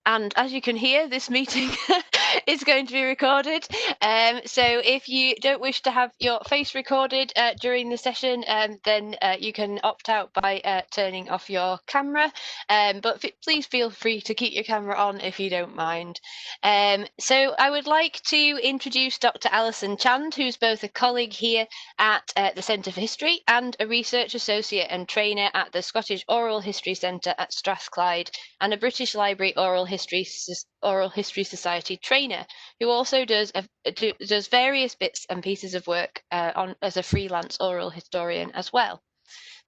And as you can hear, this meeting is going to be recorded. So if you don't wish to have your face recorded during the session, then you can opt out by turning off your camera. But please feel free to keep your camera on if you don't mind. So I would like to introduce Dr. Alison Chand, who's both a colleague here at the Centre for History and a research associate and trainer at the Scottish Oral History Centre at Strathclyde, and a British Library Oral History Society trainer, who also does various bits and pieces of work as a freelance oral historian as well.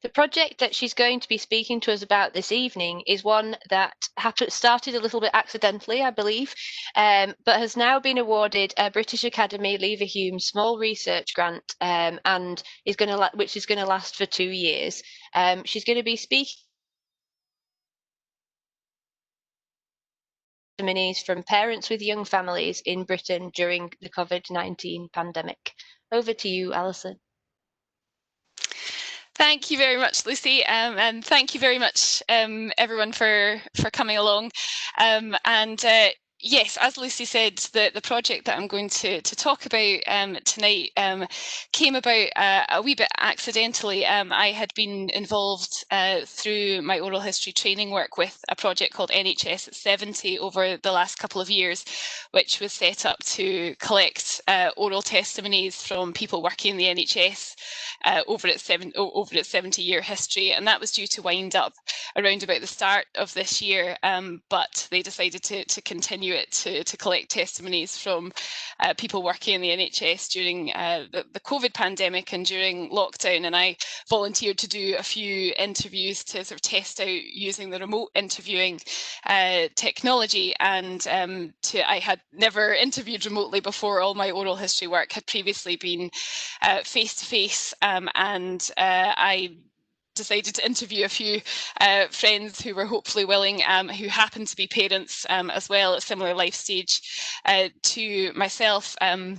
The project that she's going to be speaking to us about this evening is one that started a little bit accidentally, I believe, but has now been awarded a British Academy Leverhulme Small Research Grant, and which is going to last for 2 years. She's going to be speaking testimonies from parents with young families in Britain during the COVID-19 pandemic. Over to you, Alison. Thank you very much, Lucy, and thank you very much, everyone, for coming along. Yes, as Lucy said, the project that I'm going to talk about tonight came about a wee bit accidentally. I had been involved through my oral history training work with a project called NHS at 70 over the last couple of years, which was set up to collect oral testimonies from people working in the NHS over its 70-year history, and that was due to wind up around about the start of this year, but they decided to continue it to collect testimonies from people working in the NHS during the COVID pandemic and during lockdown, and I volunteered to do a few interviews to sort of test out using the remote interviewing technology. And I had never interviewed remotely before. All my oral history work had previously been face-to-face, and I decided to interview a few friends who were hopefully willing, who happened to be parents as well at similar life stage to myself.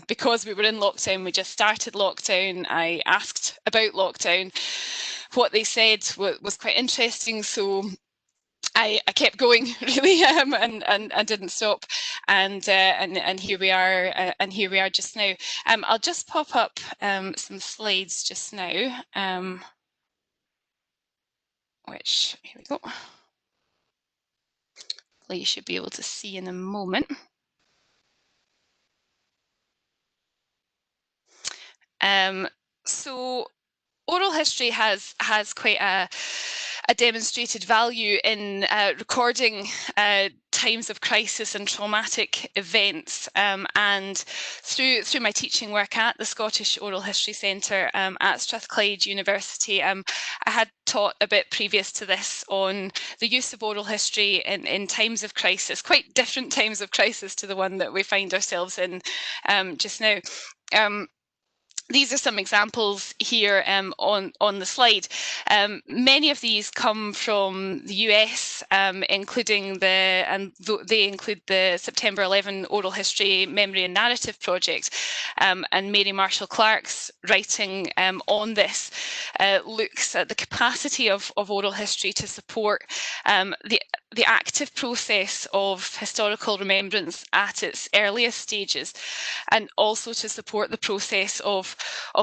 Because we were in lockdown, we just started lockdown. I asked about lockdown. What they said was quite interesting, so I kept going really, and didn't stop, and here we are, just now. I'll just pop up some slides just now, which, here we go, you should be able to see in a moment. So oral history has quite a demonstrated value in recording times of crisis and traumatic events, and through my teaching work at the Scottish Oral History Centre at Strathclyde University, I had taught a bit previous to this on the use of oral history in times of crisis, quite different times of crisis to the one that we find ourselves in just now. These are some examples here on the slide. Many of these come from the US, including they include the September 11 Oral History Memory and Narrative Project, and Mary Marshall Clark's writing on this looks at the capacity of oral history to support the active process of historical remembrance at its earliest stages, and also to support the process of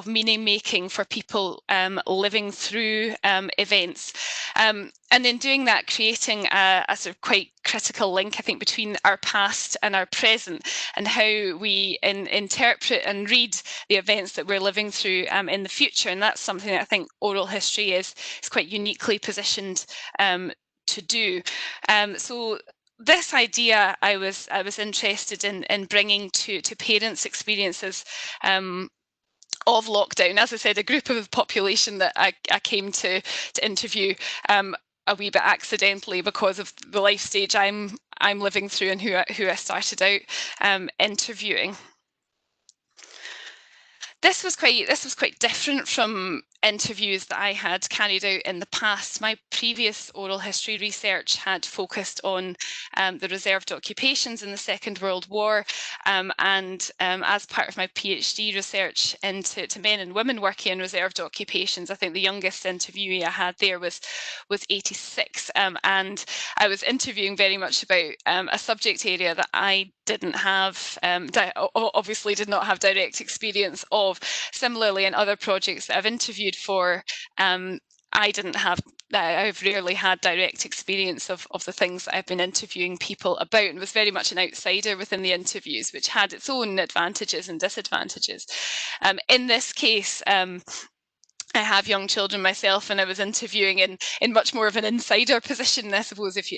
meaning making for people living through events. And in doing that, creating a sort of quite critical link, I think, between our past and our present, and how we interpret and read the events that we're living through in the future. And that's something that I think oral history is quite uniquely positioned to do. So this idea I was interested in bringing to parents' experiences of lockdown. As I said, a group of the population that I came to interview a wee bit accidentally because of the life stage I'm living through and who I started out interviewing. This was quite different from interviews that I had carried out in the past. My previous oral history research had focused on the reserved occupations in the Second World War, and as part of my PhD research into men and women working in reserved occupations, I think the youngest interviewee I had there was 86, and I was interviewing very much about a subject area that I didn't have, obviously did not have direct experience of. Similarly, in other projects that I've interviewed for, I've rarely had direct experience of the things that I've been interviewing people about, and was very much an outsider within the interviews, which had its own advantages and disadvantages. In this case, I have young children myself, and I was interviewing in much more of an insider position, I suppose, if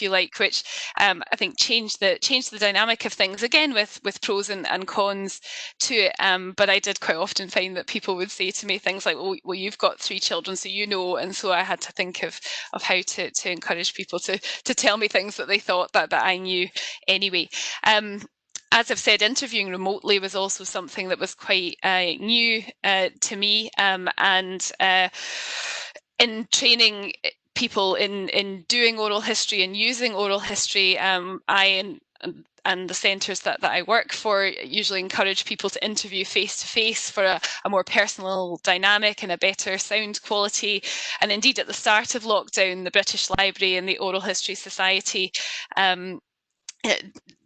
you like, which I think changed the dynamic of things, again with pros and cons to it. But I did quite often find that people would say to me things like, "Well, you've got 3 children, so you know," and so I had to think of how to encourage people to tell me things that they thought that I knew anyway. As I've said, interviewing remotely was also something that was quite new to me, and in training people in doing oral history and using oral history, I and the centres that I work for usually encourage people to interview face-to-face for a more personal dynamic and a better sound quality. And indeed, at the start of lockdown, the British Library and the Oral History Society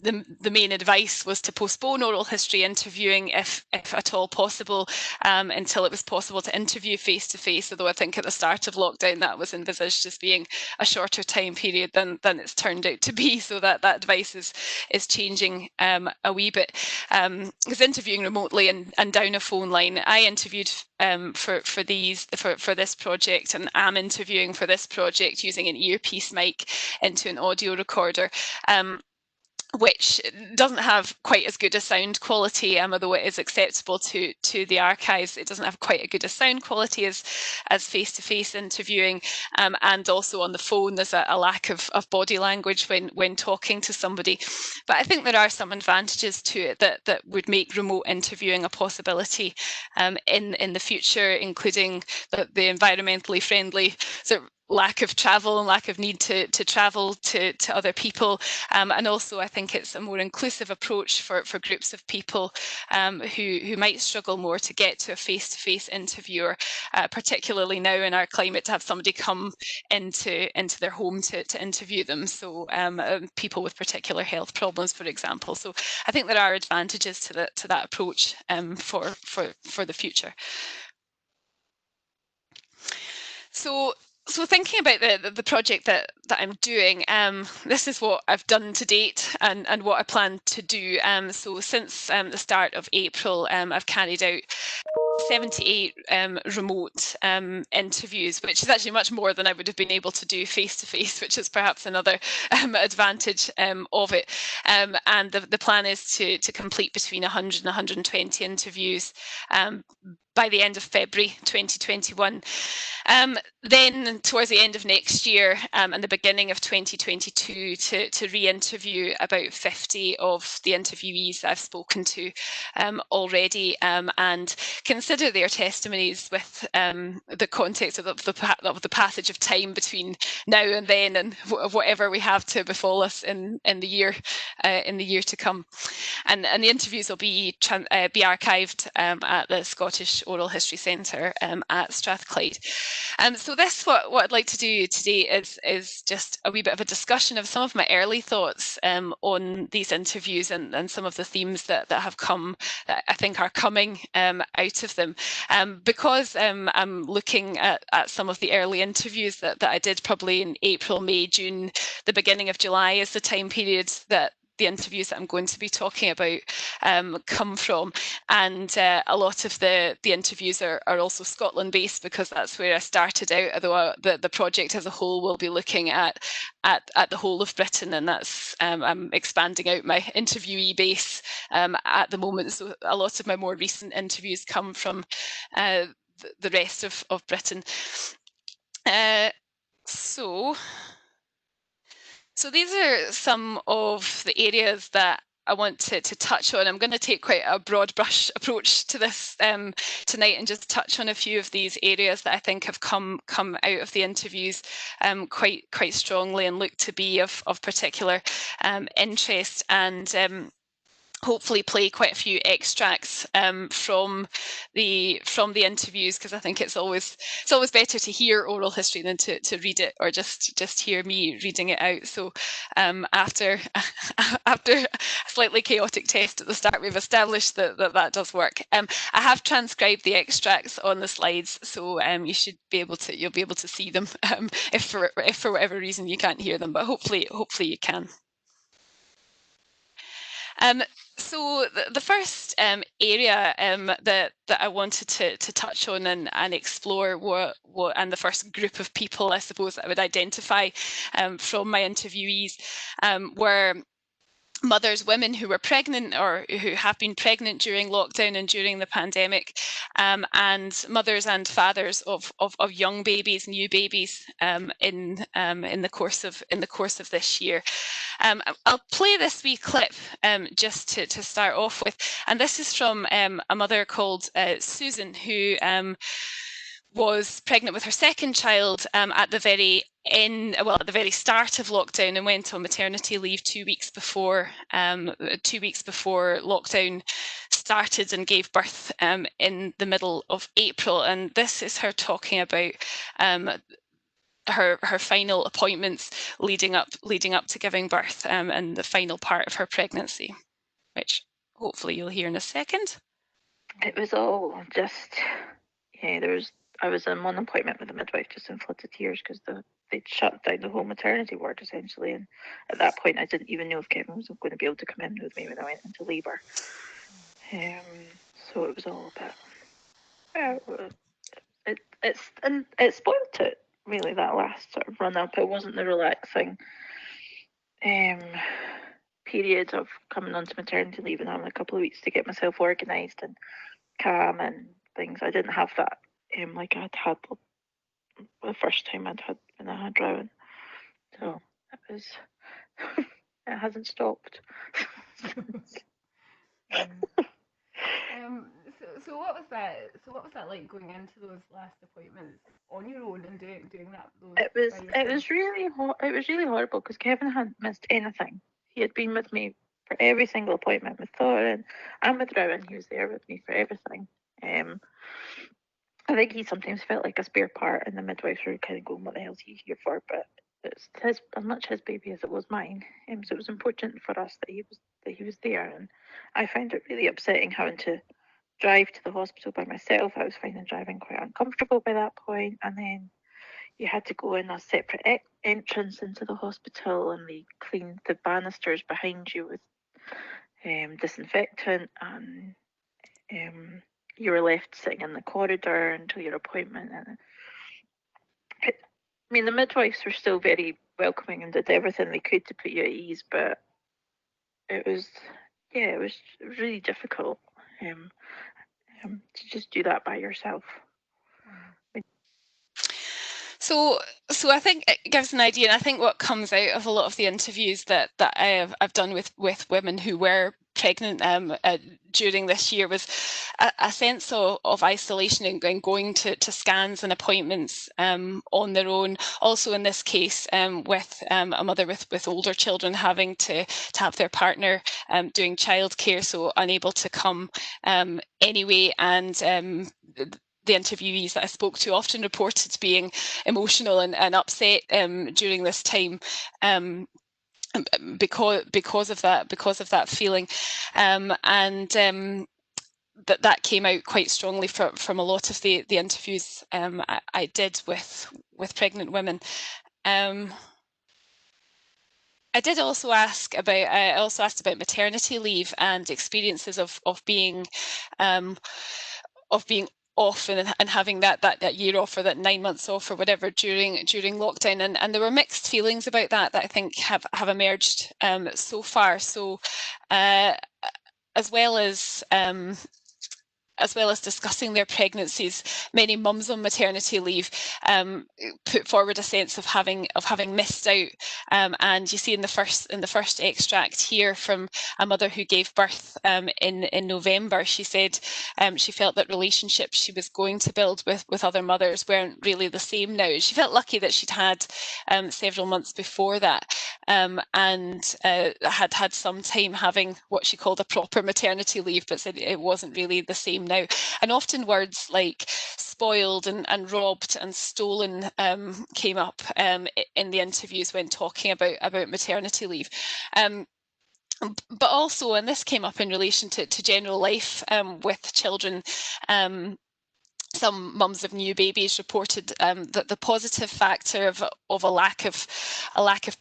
the main advice was to postpone oral history interviewing if at all possible, until it was possible to interview face to face, although I think at the start of lockdown that was envisaged as being a shorter time period than it's turned out to be, so that advice is changing a wee bit. Because interviewing remotely and down a phone line, I interviewed for this project, and am interviewing for this project using an earpiece mic into an audio recorder, which doesn't have quite as good a sound quality, although it is acceptable to the archives. It doesn't have quite as good a sound quality as face-to-face interviewing, and also on the phone there's a lack of body language when talking to somebody. But I think there are some advantages to it that would make remote interviewing a possibility in the future, including the environmentally friendly sort of lack of travel and lack of need to travel to other people, and also I think it's a more inclusive approach for groups of people who might struggle more to get to a face-to-face interviewer, particularly now in our climate, to have somebody come into their home to interview them, so people with particular health problems, for example. So I think there are advantages to that approach for the future. So thinking about the project that I'm doing, this is what I've done to date and what I plan to do. So since the start of April, I've carried out 78 remote interviews, which is actually much more than I would have been able to do face-to-face, which is perhaps another advantage of it. And the plan is to complete between 100 and 120 interviews by the end of February 2021. Then towards the end of next year and the beginning of 2022 to re-interview about 50 of the interviewees that I've spoken to already, and consider their testimonies with the context of the passage of time between now and then, and whatever we have to befall us in the year to come. And the interviews will be archived at the Scottish Oral History Centre at Strathclyde. So this, what I'd like to do today is just a wee bit of a discussion of some of my early thoughts on these interviews and some of the themes that have come, that I think are coming out of them. Because I'm looking at some of the early interviews that I did probably in April, May, June, the beginning of July is the time period that the interviews that I'm going to be talking about come from, and a lot of the interviews are also Scotland based, because that's where I started out, although the project as a whole will be looking at the whole of Britain, and that's I'm expanding out my interviewee base at the moment, so a lot of my more recent interviews come from the rest of Britain. So these are some of the areas that want to touch on. I'm going to take quite a broad brush approach to this tonight and just touch on a few of these areas that I think have come out of the interviews quite strongly and look to be of particular interest, and hopefully play quite a few extracts from the interviews, because I think it's always better to hear oral history than to read it, or just hear me reading it out. So after a slightly chaotic test at the start, we've established that does work. I have transcribed the extracts on the slides, so you'll be able to see them if for whatever reason you can't hear them, but hopefully you can. So the first area that I wanted to touch on and explore what and the first group of people, I suppose, that I would identify from my interviewees were mothers, women who were pregnant or who have been pregnant during lockdown and during the pandemic, and mothers and fathers of young babies, new babies, in the course of this year. I'll play this wee clip just to start off with, and this is from a mother called Susan, who was pregnant with her second child at the very start of lockdown, and went on maternity leave 2 weeks before 2 weeks before lockdown started, and gave birth in the middle of April. And this is her talking about her final appointments leading up to giving birth, and the final part of her pregnancy, which hopefully you'll hear in a second. It was all just, I was in one appointment with the midwife just in floods of tears because they'd shut down the whole maternity ward essentially, and at that point I didn't even know if Kevin was going to be able to come in with me when I went into labour. So it was all a bit, it spoilt it really, that last sort of run up. It wasn't the relaxing period of coming onto maternity leave and having a couple of weeks to get myself organised and calm and things. I didn't have that like I'd had the first time I'd had when I had Rowan. So it was it hasn't stopped. So what was that? So what was that like, going into those last appointments on your own and doing that? It was really horrible because Kevin hadn't missed anything. He had been with me for every single appointment with Thorin and with Rowan. He was there with me for everything. I think he sometimes felt like a spare part, and the midwives were kind of going, "What the hell's he here for?" But it's as much his baby as it was mine. So it was important for us that he was there, and I found it really upsetting having to drive to the hospital by myself. I was finding driving quite uncomfortable by that point, and then you had to go in a separate entrance into the hospital, and they cleaned the banisters behind you with disinfectant, and you were left sitting in the corridor until your appointment. And the midwives were still very welcoming and did everything they could to put you at ease, but it was really difficult to just do that by yourself. So I think it gives an idea, and I think what comes out of a lot of the interviews that I've done with women who were pregnant during this year was a sense of isolation and going to scans and appointments on their own. Also in this case, with a mother with older children having to have their partner doing childcare, so unable to come anyway, and the interviewees that I spoke to often reported being emotional and upset during this time, because of that feeling, and that came out quite strongly from a lot of the interviews I did with pregnant women. I also asked about maternity leave and experiences of being off and having that year off, or that 9 months off, or whatever, during lockdown, and there were mixed feelings about that I think have emerged so far. So as well as as well as discussing their pregnancies, many mums on maternity leave put forward a sense of having missed out. And you see in the first extract here from a mother who gave birth in November, she said she felt that relationships she was going to build with other mothers weren't really the same now. She felt lucky that she'd had several months before that, and had some time having what she called a proper maternity leave, but said it wasn't really the same now. And often words like spoiled and robbed and stolen came up in the interviews when talking about maternity leave. But also, and this came up in relation to general life with children, some mums of new babies reported that the positive factor of a lack of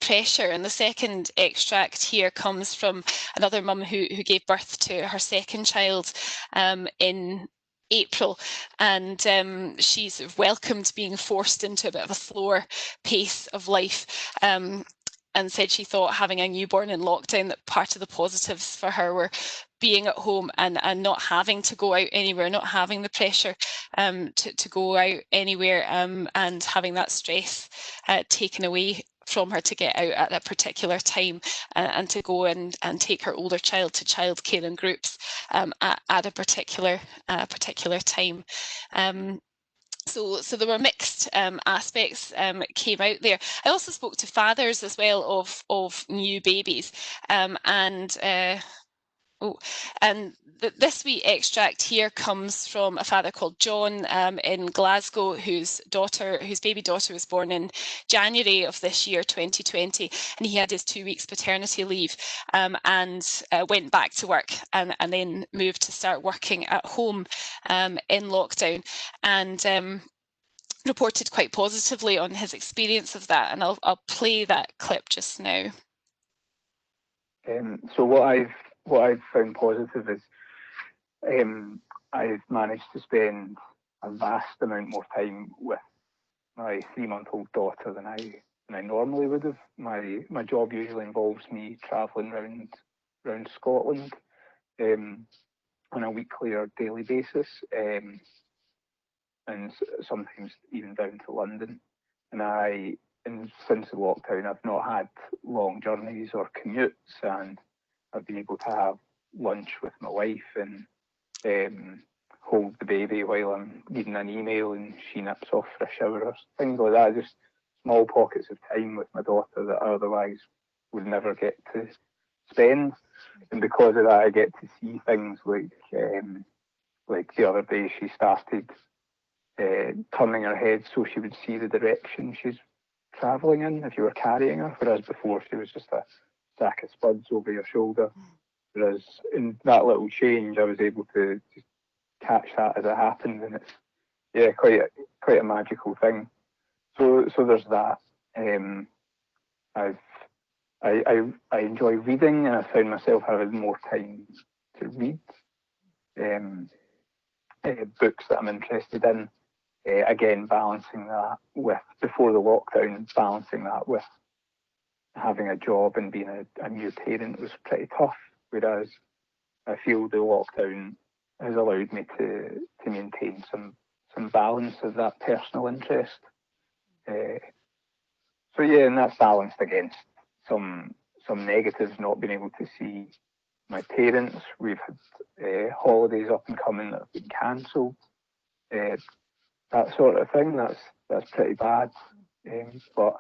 pressure. And the second extract here comes from another mum who gave birth to her second child in April, and she sort of welcomed being forced into a bit of a slower pace of life. And said she thought having a newborn in lockdown, that part of the positives for her were being at home and not having to go out anywhere, not having the pressure to go out anywhere, and having that stress taken away from her to get out at a particular time and to go and take her older child to childcare and groups at a particular time. So there were mixed aspects came out there. I also spoke to fathers as well of new babies, this wee extract here comes from a father called John in Glasgow, whose baby daughter was born in January of this year, 2020, and he had his 2 weeks paternity leave and went back to work and then moved to start working at home in lockdown, and reported quite positively on his experience of that. And I'll play that clip just now. So what I've found positive is I've managed to spend a vast amount more time with my 3-month-old daughter than I normally would have. My job usually involves me travelling around Scotland on a weekly or daily basis, and sometimes even down to London. And since the lockdown, I've not had long journeys or commutes, and I've been able to have lunch with my wife and hold the baby while I'm reading an email and she nips off for a shower or things like that. Just small pockets of time with my daughter that I otherwise would never get to spend. And because of that, I get to see things like the other day she started turning her head so she would see the direction she's travelling in if you were carrying her, whereas before she was just a sack of spuds over your shoulder. Whereas in that little change, I was able to just catch that as it happened, and it's quite a magical thing. So there's that. I enjoy reading, and I found myself having more time to read books that I'm interested in. Again, balancing that with, before the lockdown, balancing that with having a job and being a new parent was pretty tough. Whereas I feel the lockdown has allowed me to maintain some balance of that personal interest. So yeah, and that's balanced against some negatives, not being able to see my parents. We've had holidays up and coming that have been cancelled. That sort of thing, that's pretty bad. But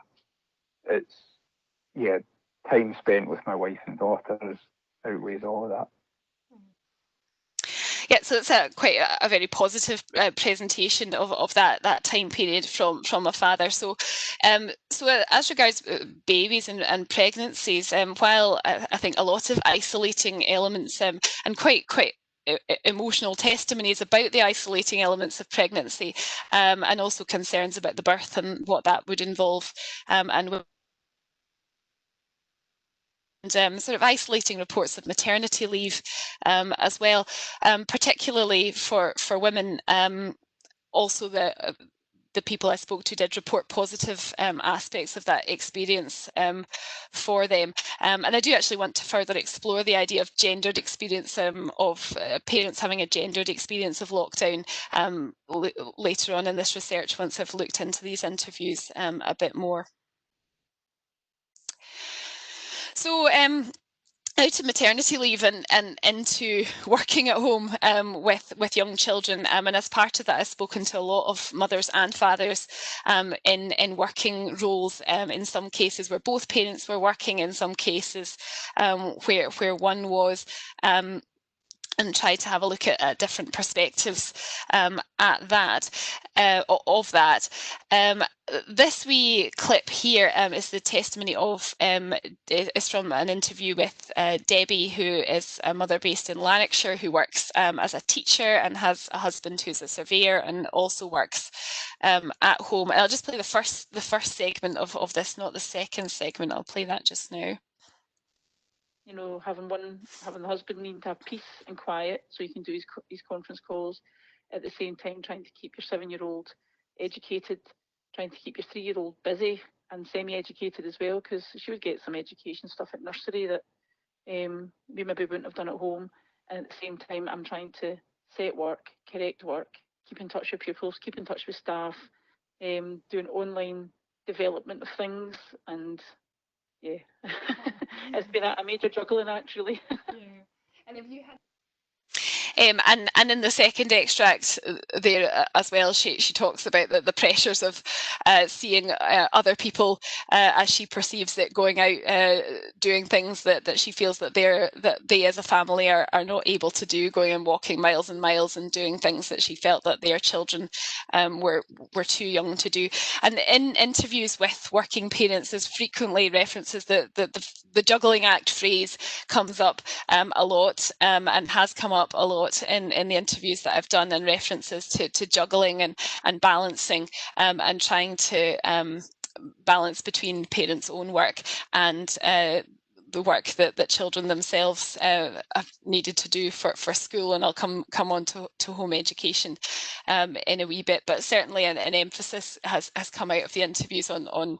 it's, time spent with my wife and daughters outweighs all of that. Yeah, so it's quite a very positive presentation of that time period from a father. So, as regards babies and pregnancies, while I think a lot of isolating elements and quite emotional testimonies about the isolating elements of pregnancy, and also concerns about the birth and what that would involve, and sort of isolating reports of maternity leave as well, particularly for women. Also the people I spoke to did report positive aspects of that experience for them. And I do actually want to further explore the idea of gendered experience, of parents having a gendered experience of lockdown later on in this research, once I've looked into these interviews a bit more. So out of maternity leave and into working at home with young children, and as part of that I've spoken to a lot of mothers and fathers in working roles, in some cases where both parents were working, in some cases where one was, and try to have a look at different perspectives at that, of that. This wee clip here is the testimony of, is from an interview with Debbie, who is a mother based in Lanarkshire, who works as a teacher and has a husband who's a surveyor and also works at home. And I'll just play the first segment of this, not the second segment. I'll play that just now. You know, having the husband needing to have peace and quiet so he can do his conference calls, at the same time trying to keep your 7-year-old educated, trying to keep your 3-year-old busy and semi-educated as well, because she would get some education stuff at nursery that we maybe wouldn't have done at home. And at the same time, I'm trying to set work, correct work, keep in touch with pupils, keep in touch with staff, doing online development of things, and yeah, it's been a major juggling actually. Yeah. And if you had and in the second extract there as well, she talks about the pressures of seeing other people, as she perceives it, going out doing things that she feels that they as a family are not able to do, going and walking miles and miles and doing things that she felt that their children were too young to do. And in interviews with working parents, there's frequently references that the juggling act phrase comes up a lot, and has come up a lot in the interviews that I've done, and references to juggling and balancing, and trying to balance between parents' own work and the work that children themselves have needed to do for school. And I'll come on to home education in a wee bit, but certainly an emphasis has come out of the interviews on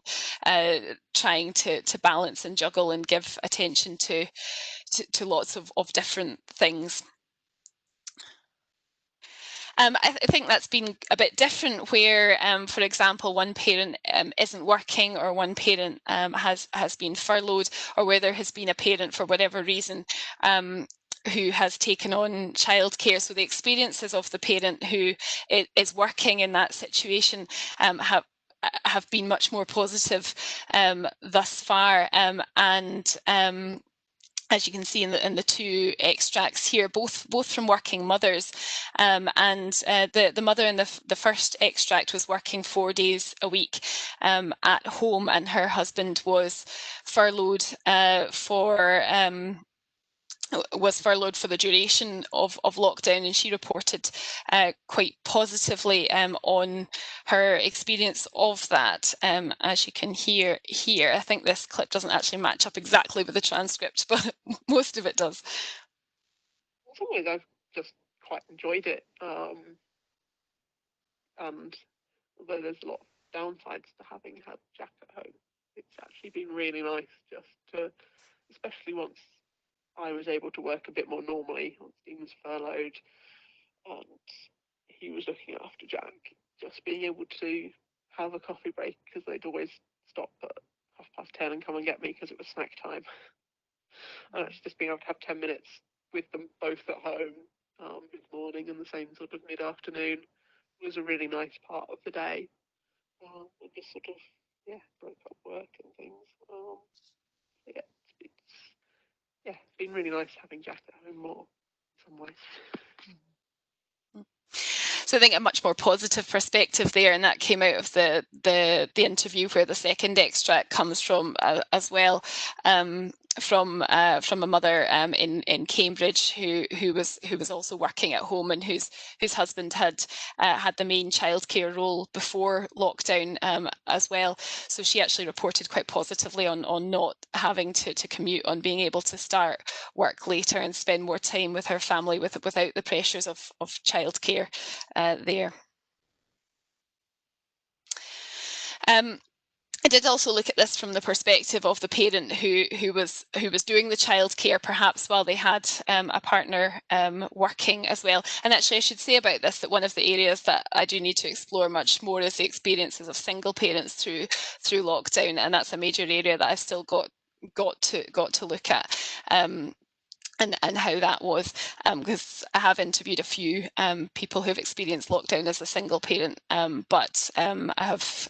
trying to balance and juggle and give attention to lots of different things. I think that's been a bit different where, for example, one parent isn't working, or one parent has been furloughed, or where there has been a parent for whatever reason who has taken on childcare. So the experiences of the parent who is working in that situation have been much more positive thus far, and as you can see in the two extracts here, both from working mothers, and the mother in the first extract was working 4 days a week at home, and her husband was furloughed for the duration of lockdown, and she reported quite positively on her experience of that, as you can hear here. I think this clip doesn't actually match up exactly with the transcript, but most of it does. In some ways, I've just quite enjoyed it, and although there's a lot of downsides to having had Jack at home, it's actually been really nice just to, especially once I was able to work a bit more normally, once Dean was furloughed and he was looking after Jack, just being able to have a coffee break, because they'd always stop at 10:30 and come and get me because it was snack time. And actually just being able to have 10 minutes with them both at home mid-morning and the same sort of mid-afternoon was a really nice part of the day. And just sort of, broke up work and things. It's been really nice having Jack at home more in some ways. So I think a much more positive perspective there, and that came out of the interview where the second extract comes from as well, from a mother in Cambridge who was also working at home, and whose husband had the main childcare role before lockdown as well. So she actually reported quite positively on not having to commute, on being able to start work later and spend more time with her family without the pressures of childcare there. I did also look at this from the perspective of the parent who was doing the childcare, perhaps while they had a partner working as well. And actually, I should say about this that one of the areas that I do need to explore much more is the experiences of single parents through lockdown, and that's a major area that I've still got to look at. And how that was, because I have interviewed a few people who've experienced lockdown as a single parent, but I have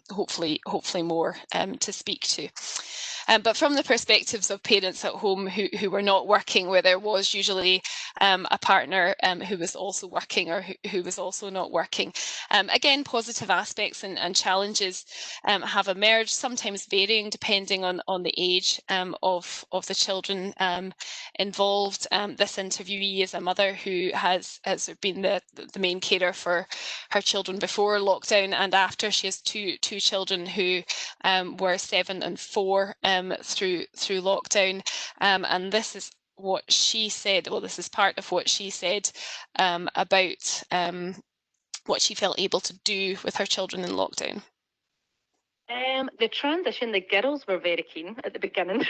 hopefully more to speak to. But from the perspectives of parents at home who were not working, where there was usually a partner who was also working or who was also not working, again, positive aspects and challenges have emerged, sometimes varying depending on the age of the children involved. This interviewee is a mother who has been the main carer for her children before lockdown and after. She has two children who were 7 and 4 through lockdown, and this is what she said. Well, this is part of what she said about what she felt able to do with her children in lockdown. The transition, the girls were very keen at the beginning.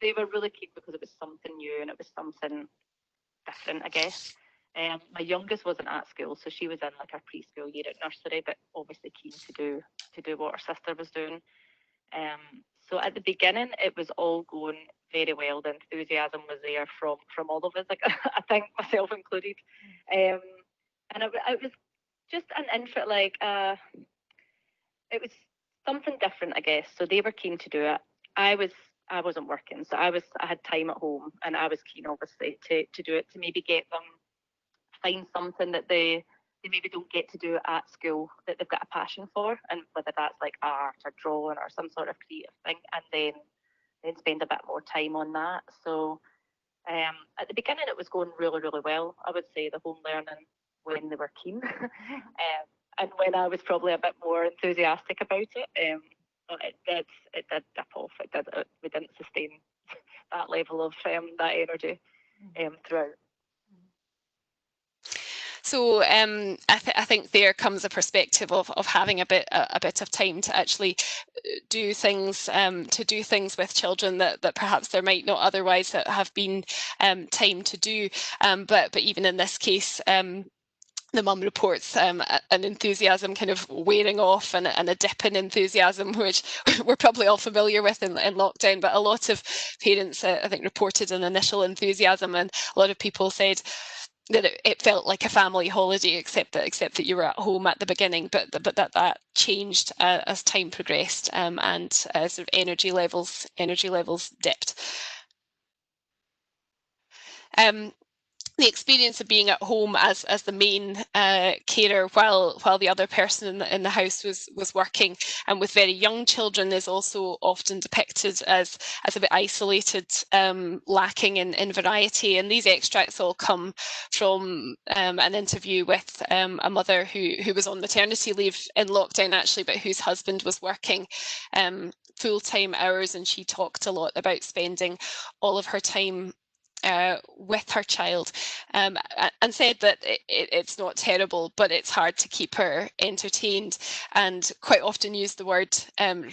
They were really keen because it was something new and it was something different, I guess. My youngest wasn't at school, so she was in like her preschool year at nursery, but obviously keen to do what her sister was doing. So at the beginning, it was all going very well. The enthusiasm was there from all of us, like I think myself included. And it was just an infant, like it was something different, I guess. So they were keen to do it. I wasn't working, so I had time at home, and I was keen, obviously, to do it, to maybe get them find something that they maybe don't get to do at school that they've got a passion for, and whether that's like art or drawing or some sort of creative thing, and then spend a bit more time on that. So at the beginning it was going really, really well. I would say the home learning when they were keen, and when I was probably a bit more enthusiastic about it, but it did dip off. We didn't sustain that level of that energy throughout. So I think there comes a perspective of having a bit of time to actually do things with children that perhaps there might not otherwise have been time to do. But even in this case, the mum reports an enthusiasm kind of wearing off and a dip in enthusiasm, which we're probably all familiar with in lockdown. But a lot of parents, I think, reported an initial enthusiasm, and a lot of people said that it felt like a family holiday, except that you were at home at the beginning, but that changed as time progressed, and sort of energy levels dipped. The experience of being at home as the main carer while the other person in the house was working, and with very young children, is also often depicted as a bit isolated, lacking in variety. And these extracts all come from an interview with a mother who was on maternity leave in lockdown, actually, but whose husband was working full-time hours, and she talked a lot about spending all of her time with her child, and said that it's not terrible, but it's hard to keep her entertained, and quite often used the word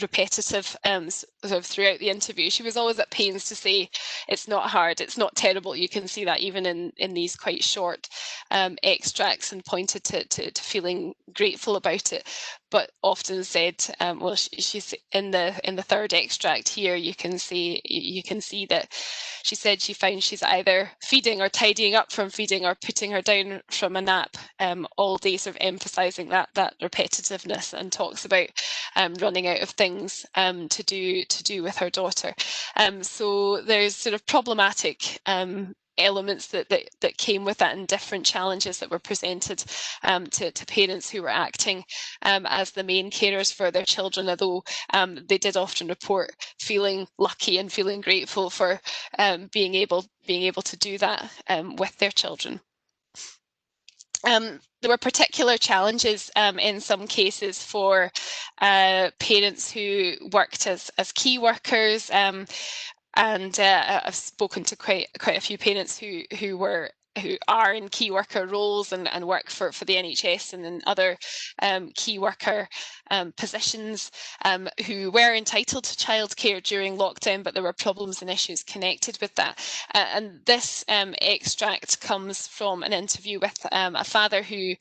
repetitive sort of throughout the interview. She was always at pains to say it's not hard, it's not terrible. You can see that even in these quite short extracts, and pointed to feeling grateful about it, but often said, well, she's in the third extract here, you can see that she said she finds she's either feeding or tidying up from feeding or putting her down from a nap all day, sort of emphasising that repetitiveness, and talks about running out of things to do with her daughter. So there's sort of problematic elements that came with that, and different challenges that were presented to parents who were acting as the main carers for their children, although they did often report feeling lucky and feeling grateful for being able to do that with their children. There were particular challenges in some cases for parents who worked as key workers, and I've spoken to quite a few parents who were are in key worker roles and work for the NHS and in other key worker positions, who were entitled to childcare during lockdown, but there were problems and issues connected with that. And this extract comes from an interview with a father who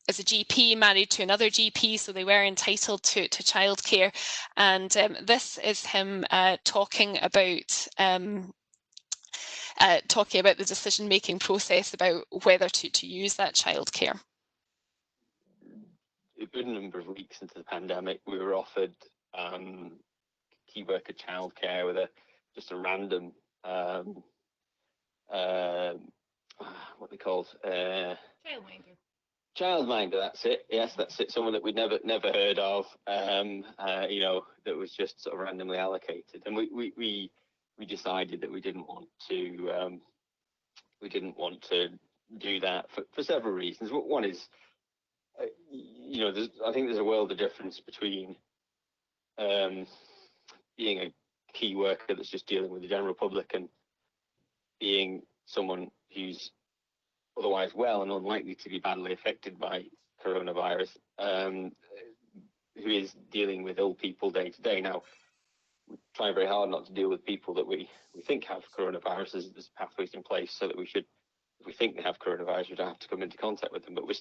is a GP married to another GP, so they were entitled to childcare. And this is him talking about the decision-making process about whether to use that childcare. A good number of weeks into the pandemic, we were offered key worker childcare with just a random what they called childminder. That's it. Yes, that's it. Someone that we'd never heard of. You know, that was just sort of randomly allocated, and we decided that we didn't want to do that for several reasons. One is, you know, I think there's a world of difference between being a key worker that's just dealing with the general public and being someone who's otherwise well and unlikely to be badly affected by coronavirus, who is dealing with ill people day to day. Now, we try very hard not to deal with people that we think have coronavirus. There's pathways in place so that if we think they have coronavirus, we don't have to come into contact with them. But we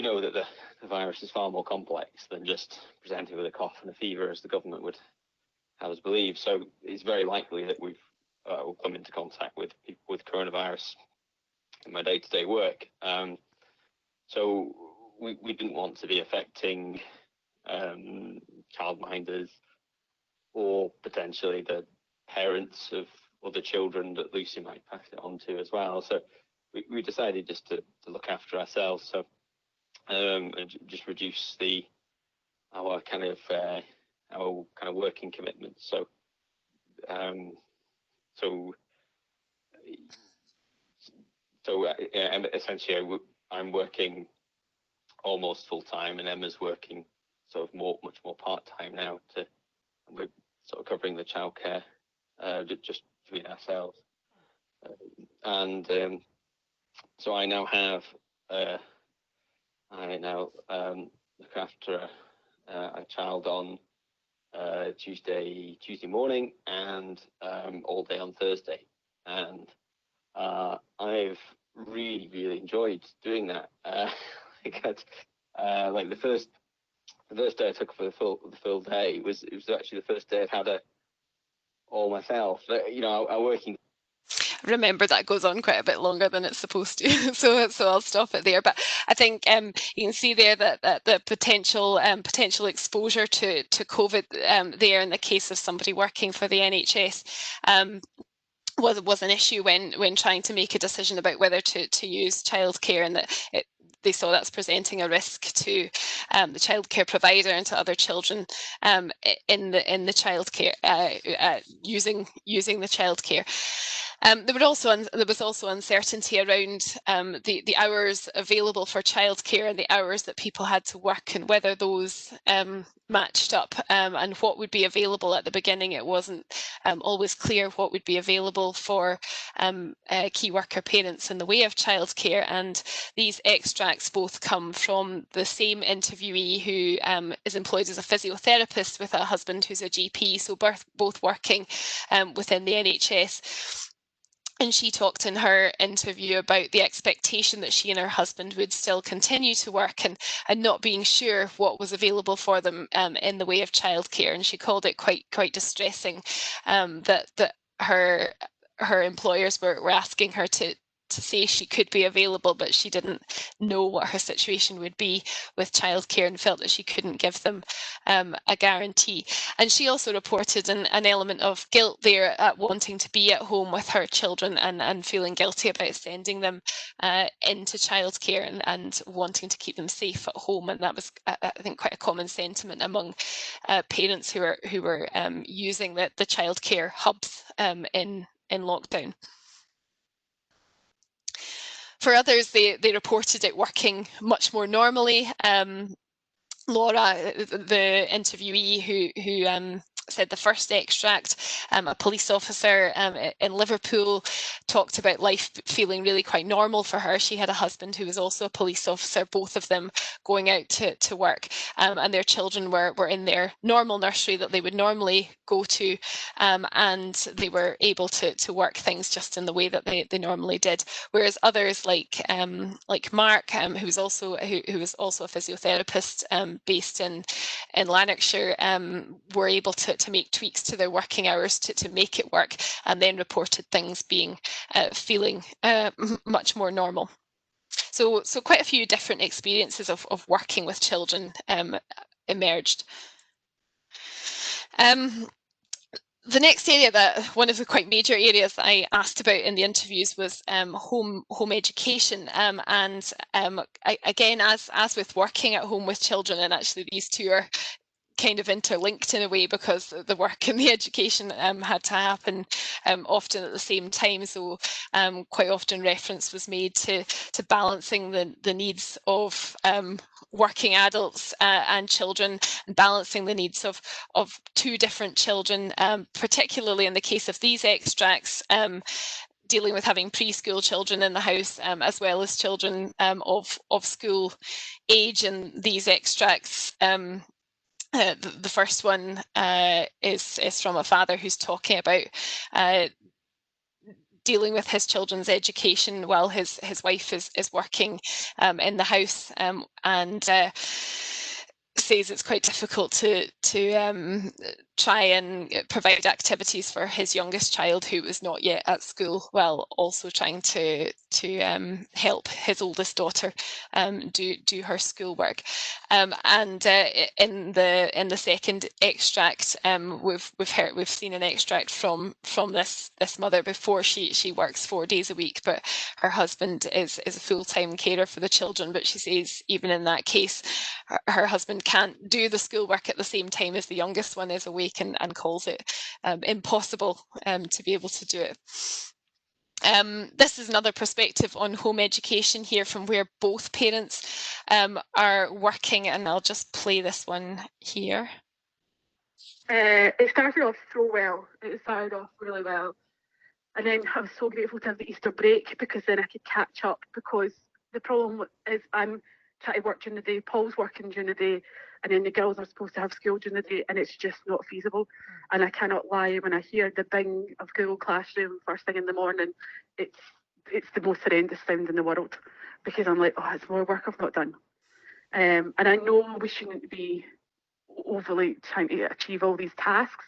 know that the virus is far more complex than just presenting with a cough and a fever, as the government would have us believe. So it's very likely that we'll come into contact with people with coronavirus in my day-to-day work. So we didn't want to be affecting childminders or potentially the parents of other children that Lucy might pass it on to as well. So we decided just to look after ourselves. So and just reduce our kind of working commitments. So essentially, I'm working almost full time, and Emma's working sort of much more part time now. We're sort of covering the childcare just between ourselves, and so I now have. I now look after a child on Tuesday morning and all day on Thursday, and I've really enjoyed doing that. Like the first day I took for the full day was actually the first day I've had all myself. You know, I'm working. Remember, that goes on quite a bit longer than it's supposed to, so I'll stop it there. But I think you can see there that the potential exposure to COVID there in the case of somebody working for the NHS was an issue when trying to make a decision about whether to use childcare, and that they saw that's presenting a risk to the childcare provider and to other children in the childcare using the childcare. There was also uncertainty around the hours available for childcare and the hours that people had to work, and whether those matched up, and what would be available at the beginning. It wasn't always clear what would be available for key worker parents in the way of childcare. And these extracts both come from the same interviewee who is employed as a physiotherapist with a husband who's a GP, so both working within the NHS. And she talked in her interview about the expectation that she and her husband would still continue to work, and not being sure what was available for them in the way of childcare. And she called it quite distressing that her employers were asking her to say she could be available, but she didn't know what her situation would be with childcare and felt that she couldn't give them a guarantee. And she also reported an element of guilt there at wanting to be at home with her children and feeling guilty about sending them into childcare and wanting to keep them safe at home. And that was, I think, quite a common sentiment among parents who were using the childcare hubs in lockdown. For others, they reported it working much more normally. Laura, the interviewee who said the first extract, a police officer in Liverpool talked about life feeling really quite normal for her. She had a husband who was also a police officer, both of them going out to work, and their children were in their normal nursery that they would normally go to, and they were able to work things just in the way that they normally did. Whereas others like Mark, who was also a physiotherapist based in Lanarkshire, were able to make tweaks to their working hours to make it work, and then reported things being feeling much more normal. So quite a few different experiences of working with children emerged. The next area, one of the quite major areas that I asked about in the interviews, was home education, and again, as with working at home with children, and actually these two are kind of interlinked in a way, because the work and the education had to happen often at the same time. So quite often reference was made to balancing the needs of working adults and children, and balancing the needs of two different children, particularly in the case of these extracts, dealing with having preschool children in the house, as well as children of school age. And these extracts, the first one is from a father who's talking about dealing with his children's education while his wife is working in the house, and says it's quite difficult to try and provide activities for his youngest child, who was not yet at school, while also trying to help his oldest daughter do her schoolwork. And in the second extract, we've seen an extract from this mother before. She works 4 days a week, but her husband is a full-time carer for the children. But she says even in that case, her husband can't do the schoolwork at the same time as the youngest one is awake, and calls it impossible to be able to do it. This is another perspective on home education here, from where both parents are working, and I'll just play this one here. It started off so well. It started off really well. And then I was so grateful to have the Easter break, because then I could catch up, because the problem is I'm trying to work during the day, Paul's working during the day, and then the girls are supposed to have school during the day, and it's just not feasible. And I cannot lie, when I hear the bing of Google Classroom first thing in the morning, it's the most horrendous sound in the world, because I'm like, oh, it's more work I've not done. And I know we shouldn't be overly trying to achieve all these tasks,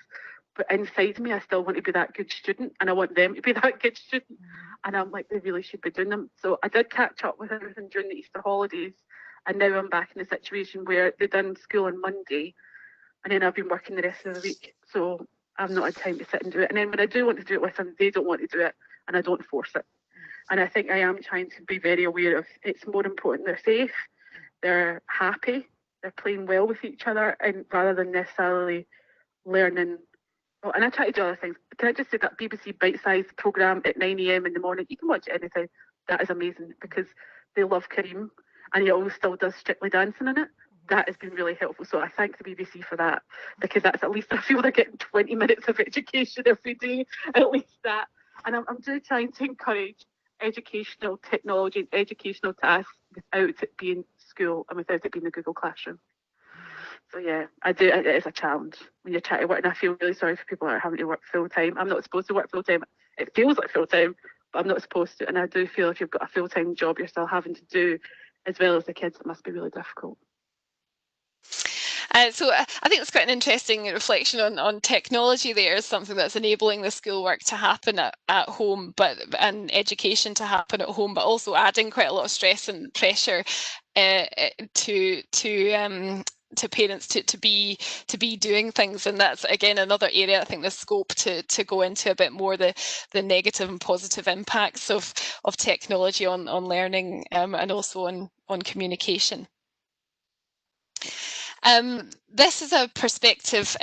but inside me I still want to be that good student, and I want them to be that good student, and I'm like, they really should be doing them. So I did catch up with everything during the Easter holidays, and now I'm back in the situation where they've done school on Monday, and then I've been working the rest of the week, so I've not had time to sit and do it. And then when I do want to do it with them, they don't want to do it, and I don't force it. And I think I am trying to be very aware of, it's more important they're safe, they're happy, they're playing well with each other, and rather than necessarily learning. Oh, and I try to do other things. Can I just say that BBC bite-sized programme at 9 AM in the morning, you can watch it anytime. That is amazing, because they love Kareem, and he always still does Strictly Dancing in it. That has been really helpful. So I thank the BBC for that, because that's at least, I feel they're getting 20 minutes of education every day, at least that. And I'm trying to encourage educational technology and educational tasks without it being school and without it being the Google Classroom. So yeah, I do. It is a challenge when you're trying to work, and I feel really sorry for people that are having to work full time. I'm not supposed to work full time. It feels like full time, but I'm not supposed to. And I do feel if you've got a full time job, you're still having to do as well as the kids. It must be really difficult. So I think it's quite an interesting reflection on technology there, as something that's enabling the schoolwork to happen at home, and education to happen at home, but also adding quite a lot of stress and pressure to parents to be doing things. And that's again another area, I think, there's scope to go into a bit more the negative and positive impacts of technology on learning, and also on communication. This is a perspective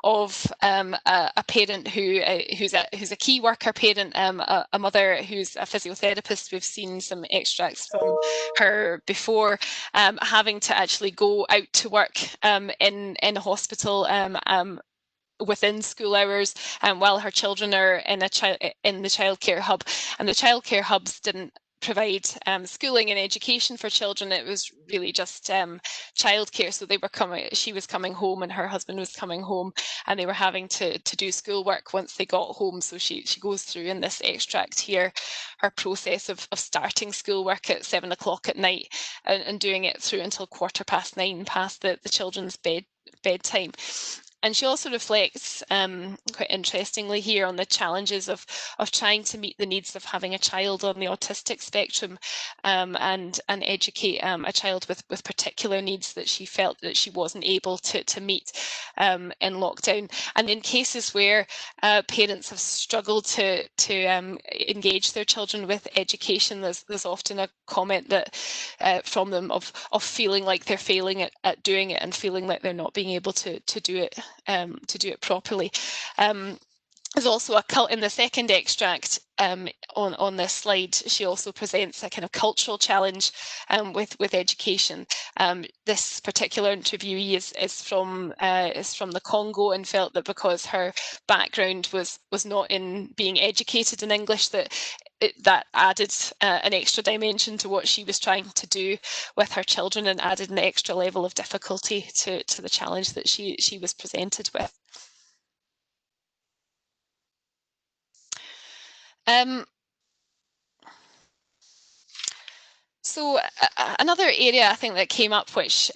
of a parent who's a key worker parent, a mother who's a physiotherapist. We've seen some extracts from her before, having to actually go out to work in a hospital, within school hours, while her children are in the childcare hub. And the childcare hubs didn't provide schooling and education for children. It was really just childcare. So she was coming home and her husband was coming home, and they were having to do schoolwork once they got home. So she goes through in this extract here her process of starting schoolwork at 7 o'clock at night and doing it through until 9:15 past the children's bedtime. And she also reflects quite interestingly here on the challenges of trying to meet the needs of having a child on the autistic spectrum, and educate a child with particular needs that she felt that she wasn't able to meet in lockdown. And in cases where parents have struggled to engage their children with education, there's often a comment that from them of feeling like they're failing at doing it and feeling like they're not being able to do it properly. There's also a cult in the second extract on this slide. She also presents a kind of cultural challenge with education. This particular interviewee is from the Congo, and felt that because her background was not in being educated in English, that added an extra dimension to what she was trying to do with her children, and added an extra level of difficulty to the challenge that she was presented with. So another area I think that came up, which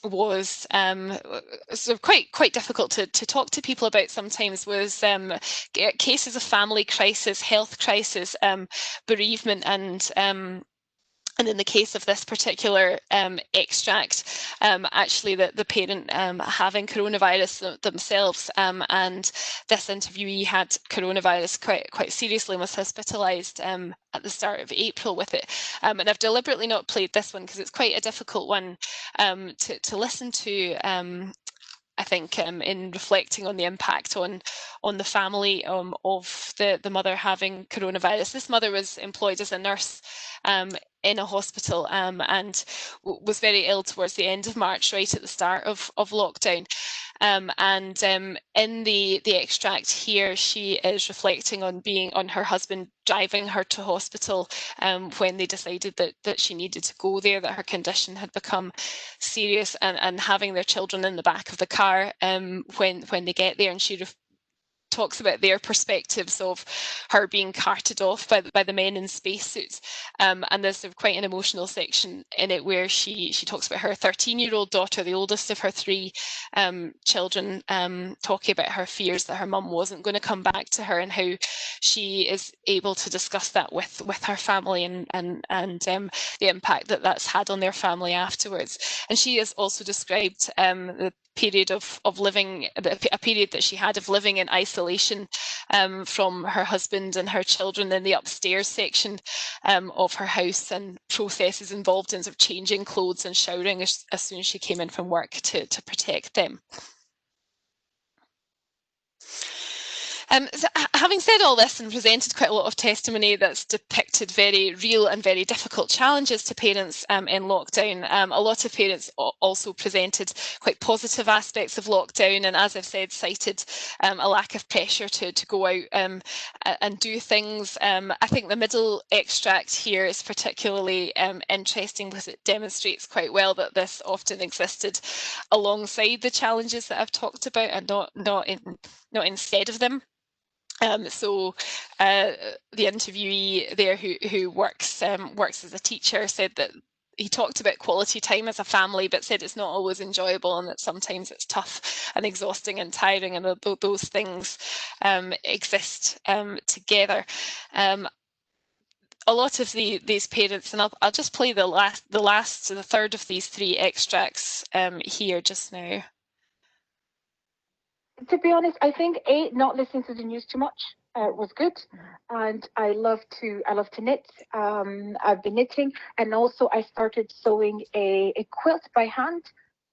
was sort of quite difficult to talk to people about sometimes, was cases of family crisis, health crisis, bereavement, and in the case of this particular extract, actually the parent having coronavirus themselves, and this interviewee had coronavirus quite seriously and was hospitalised at the start of April with it. And I've deliberately not played this one because it's quite a difficult one to listen to. I think in reflecting on the impact on the family of the mother having coronavirus. This mother was employed as a nurse in a hospital and was very ill towards the end of March, right at the start of lockdown. And in the extract here, she is reflecting on her husband driving her to hospital when they decided that she needed to go there, that her condition had become serious, and having their children in the back of the car when they get there. And she talks about their perspectives of her being carted off by the men in spacesuits, and there's sort of quite an emotional section in it where she talks about her 13-year-old daughter, the oldest of her 3 children, talking about her fears that her mum wasn't going to come back to her, and how she is able to discuss that with her family, and the impact that's had on their family afterwards. And she has also described the period of living, a period that she had of living in isolation from her husband and her children in the upstairs section of her house, and processes involved in sort of changing clothes and showering as soon as she came in from work to protect them. So having said all this and presented quite a lot of testimony that's depicted very real and very difficult challenges to parents in lockdown, a lot of parents also presented quite positive aspects of lockdown, and as I've said, cited a lack of pressure to go out and do things. I think the middle extract here is particularly interesting because it demonstrates quite well that this often existed alongside the challenges that I've talked about, and not instead of them. So the interviewee there who works as a teacher said that he talked about quality time as a family, but said it's not always enjoyable, and that sometimes it's tough and exhausting and tiring, and those things exist together. A lot of these parents, and I'll just play the third of these 3 extracts here just now. To be honest, I think not listening to the news too much was good, and I love to knit. I've been knitting, and also I started sewing a quilt by hand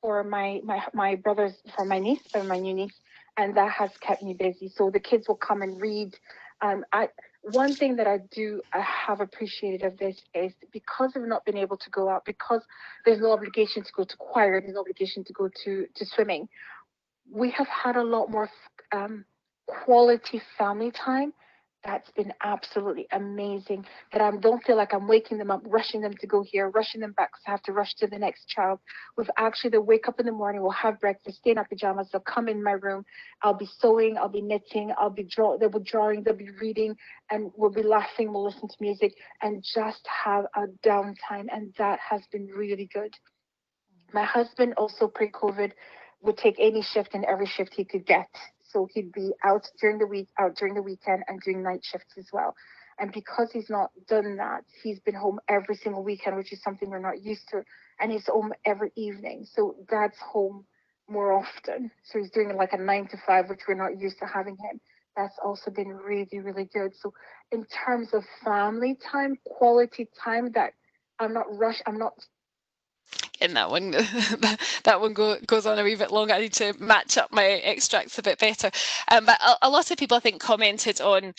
for my brothers, for my niece, for my new niece, and that has kept me busy. So the kids will come and read. One thing that I have appreciated of this is because I've not been able to go out, because there's no obligation to go to choir, there's no obligation to go to swimming. we have had a lot more quality family time. That's been absolutely amazing. That I don't feel like I'm waking them up, rushing them to go here, rushing them back because I have to rush to the next child. We've actually, they'll wake up in the morning, we'll have breakfast, stay in our pajamas, they'll come in my room, I'll be sewing, I'll be knitting, they'll be drawing, they'll be reading, and we'll be laughing, we'll listen to music, and just have a downtime. And that has been really good. My husband also pre-COVID would take any shift and every shift he could get. So he'd be out during the week, out during the weekend, and doing night shifts as well. And because he's not done that, he's been home every single weekend, which is something we're not used to. And he's home every evening. So Dad's home more often. So he's doing like a 9 to 5, which we're not used to having him. That's also been really, really good. So in terms of family time, quality time, that I'm not rushed, I'm not. And that one, that one goes on a wee bit long. I need to match up my extracts a bit better. But a lot of people, I think, commented on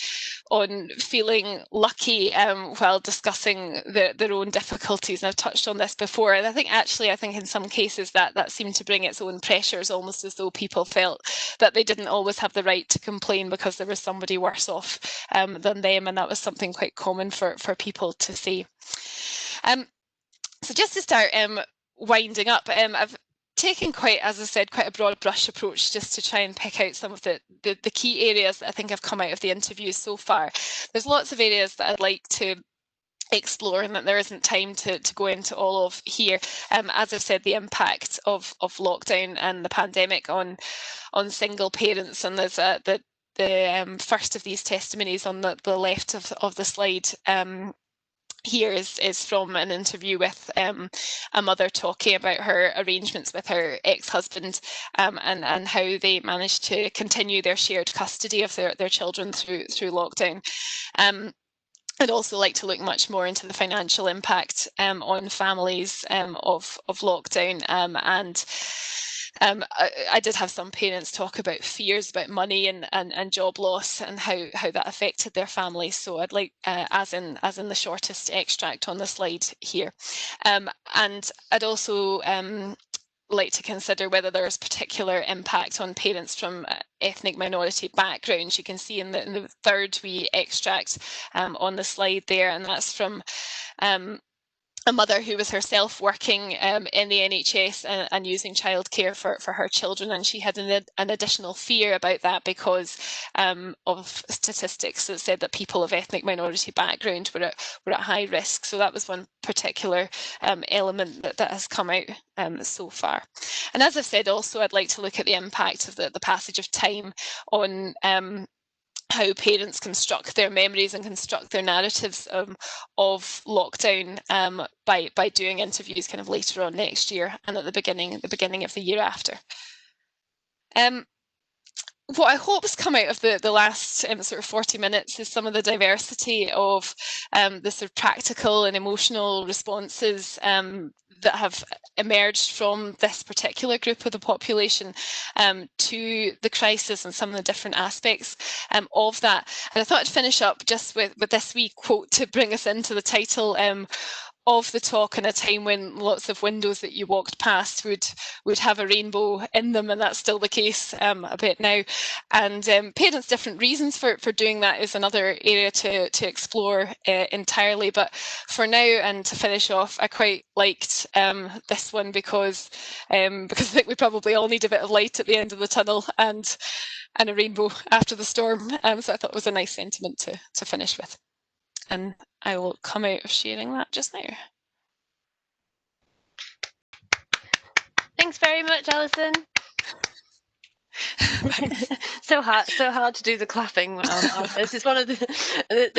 feeling lucky while discussing their own difficulties. And I've touched on this before. And I think in some cases that seemed to bring its own pressures, almost as though people felt that they didn't always have the right to complain because there was somebody worse off than them. And that was something quite common for people to say. So just to start winding up, I've taken as I said, quite a broad brush approach just to try and pick out some of the key areas that I think have come out of the interviews so far. There's lots of areas that I'd like to explore and that there isn't time to go into all of here. As I've said, the impact of lockdown and the pandemic on single parents, and there's the first of these testimonies on the left of the slide. Here is from an interview with a mother talking about her arrangements with her ex-husband and how they managed to continue their shared custody of their children through lockdown. I'd also like to look much more into the financial impact on families of lockdown, and I did have some parents talk about fears about money and job loss and how that affected their families. So I'd like, as in the shortest extract on the slide here, and I'd also like to consider whether there's particular impact on parents from ethnic minority backgrounds. You can see in the third wee extract on the slide there, and that's from a mother who was herself working in the NHS and using childcare for her children, and she had an additional fear about that because of statistics that said that people of ethnic minority background were at high risk. So that was one particular element that has come out so far. And as I've said, also I'd like to look at the impact of the passage of time on how parents construct their memories and construct their narratives of lockdown by doing interviews kind of later on next year and at the beginning of the year after. What I hope has come out of the last sort of 40 minutes is some of the diversity of the sort of practical and emotional responses that have emerged from this particular group of the population to the crisis and some of the different aspects of that. And I thought I'd finish up just with this wee quote to bring us into the title of the talk, in a time when lots of windows that you walked past would have a rainbow in them, and that's still the case a bit now. And parents' different reasons for doing that is another area to explore entirely. But for now, and to finish off, I quite liked this one because I think we probably all need a bit of light at the end of the tunnel and a rainbow after the storm. So I thought it was a nice sentiment to finish with. And I will come out of sharing that just now. Thanks very much, Alison. so hard to do the clapping on this. It's one of the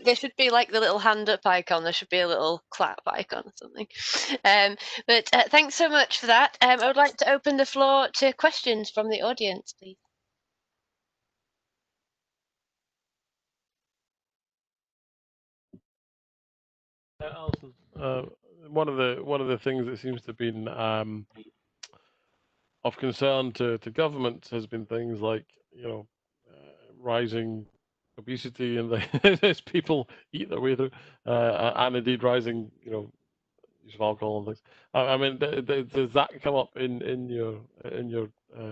there should be like the little hand up icon. There should be a little clap icon or something. But thanks so much for that. I would like to open the floor to questions from the audience, please. Alison, one of the things that seems to have been of concern to government has been things like, rising obesity and as people eat their way through, and indeed rising, use of alcohol and things. I mean, does that come up in your